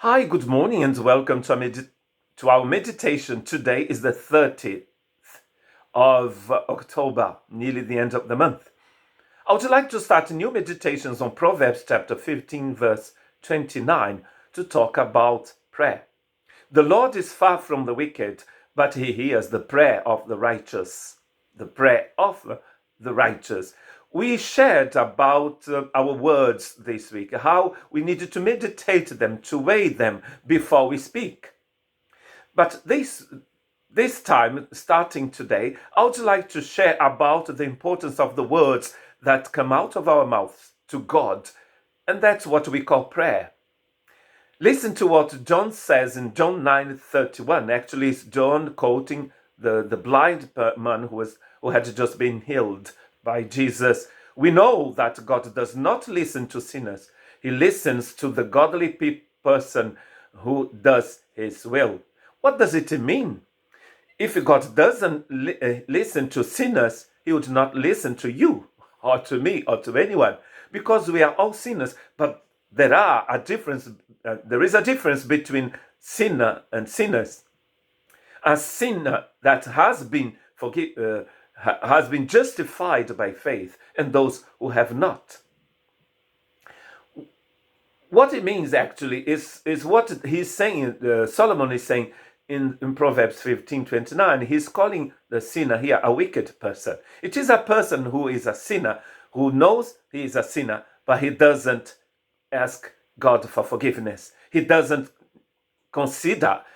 Hi, good morning, and welcome to our meditation. Today is the 30th of October, nearly the end of the month. I would like to start new meditations on Proverbs chapter 15, verse 29, to talk about prayer. The Lord is far from the wicked, but he hears the prayer of the righteous. The prayer of the righteous. We shared about our words this week, how we needed to meditate them, to weigh them before we speak. But this time, starting today, I would like to share about the importance of the words that come out of our mouths to God, and that's what we call prayer. Listen to what John says in John 9:31. Actually, it's John quoting the blind man who had just been healed by Jesus. We know that God does not listen to sinners. He listens to the godly person who does his will. What does it mean? If God doesn't listen to sinners, he would not listen to you or to me or to anyone, because we are all sinners. But there is a difference between sinner and sinners. A sinner that has been justified by faith, and those who have not. What it means actually is what he's saying. Solomon is saying in Proverbs 15:29. He's calling the sinner here a wicked person. It is a person who is a sinner, who knows he is a sinner, but he doesn't ask God for forgiveness. He doesn't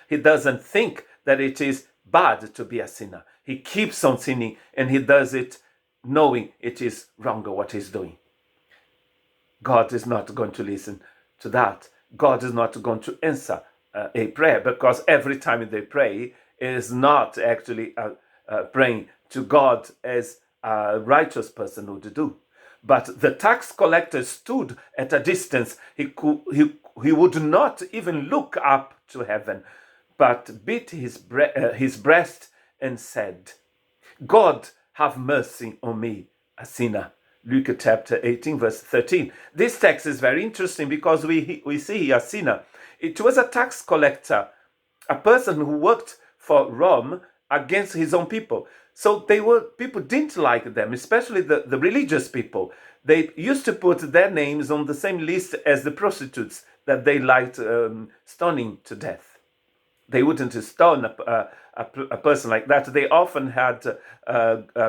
he doesn't think that it is bad to be a sinner. He keeps on sinning, and he does it knowing it is wrong what he's doing. God is not going to listen to that. God is not going to answer a prayer, because every time they pray is not actually praying to God as a righteous person would do. But the tax collector stood at a distance. He would not even look up to heaven, but beat his breast and said, "God, have mercy on me, a sinner." Luke chapter 18, verse 13. This text is very interesting because we see a sinner. It was a tax collector, a person who worked for Rome against his own people. So people didn't like them, especially the religious people. They used to put their names on the same list as the prostitutes that they liked stoning to death. They wouldn't stone a person like that. They often had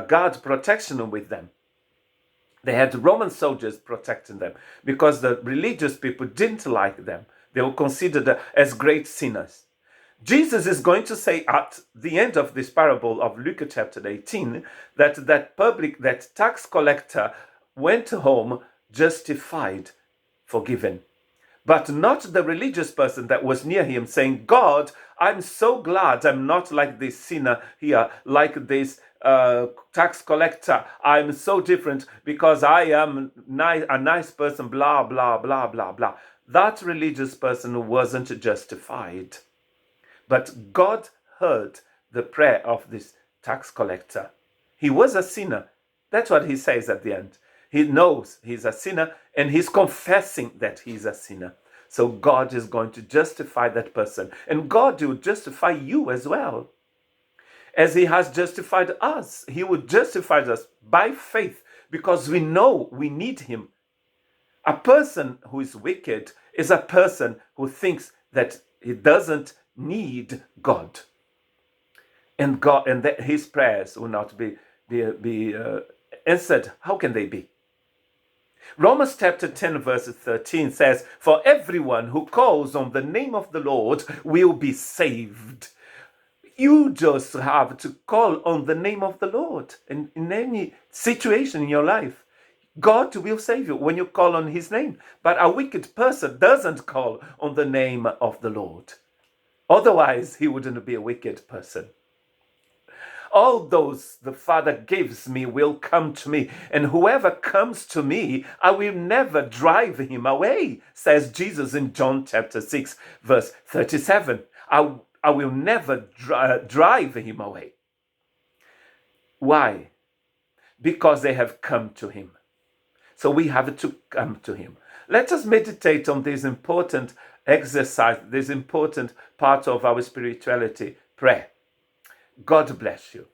guard protection with them. They had Roman soldiers protecting them because the religious people didn't like them. They were considered as great sinners. Jesus is going to say at the end of this parable of Luke chapter 18 that tax collector went home justified, forgiven. But not the religious person that was near him, saying, "God, I'm so glad I'm not like this sinner here, like this tax collector. I'm so different because I am a nice person, blah, blah, blah, blah, blah." That religious person wasn't justified. But God heard the prayer of this tax collector. He was a sinner. That's what he says at the end. He knows he's a sinner, and he's confessing that he's a sinner. So God is going to justify that person. And God will justify you as well. As he has justified us, he will justify us by faith, because we know we need him. A person who is wicked is a person who thinks that he doesn't need God. And that his prayers will not be answered. How can they be? Romans chapter 10 verse 13 says, "For everyone who calls on the name of the Lord will be saved." You just have to call on the name of the Lord in any situation in your life. God will save you when you call on his name. But a wicked person doesn't call on the name of the Lord. Otherwise, he wouldn't be a wicked person. "All those the Father gives me will come to me, and whoever comes to me, I will never drive him away," says Jesus in John chapter 6, verse 37. I will never drive him away. Why? Because they have come to him. So we have to come to him. Let us meditate on this important exercise, this important part of our spirituality, prayer. God bless you.